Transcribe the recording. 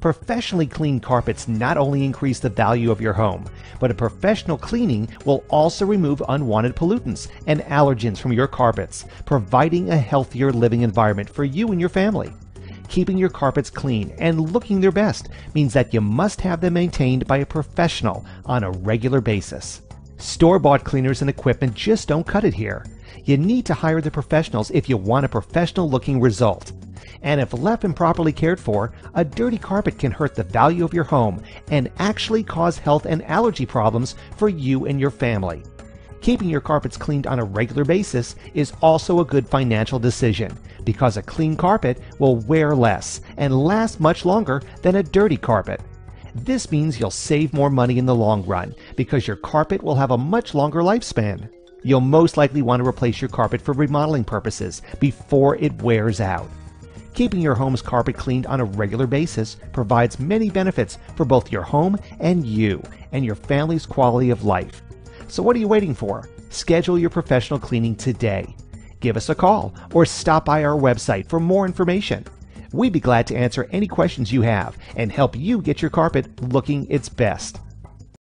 Professionally cleaned carpets not only increase the value of your home, but a professional cleaning will also remove unwanted pollutants and allergens from your carpets, providing a healthier living environment for you and your family. Keeping your carpets clean and looking their best means that you must have them maintained by a professional on a regular basis. Store-bought cleaners and equipment just don't cut it here. You need to hire the professionals if you want a professional-looking result. And if left improperly cared for, a dirty carpet can hurt the value of your home and actually cause health and allergy problems for you and your family. Keeping your carpets cleaned on a regular basis is also a good financial decision because a clean carpet will wear less and last much longer than a dirty carpet. This means you'll save more money in the long run because your carpet will have a much longer lifespan. You'll most likely want to replace your carpet for remodeling purposes before it wears out. Keeping your home's carpet cleaned on a regular basis provides many benefits for both your home and you and your family's quality of life. So what are you waiting for? Schedule your professional cleaning today. Give us a call or stop by our website for more information. We'd be glad to answer any questions you have and help you get your carpet looking its best.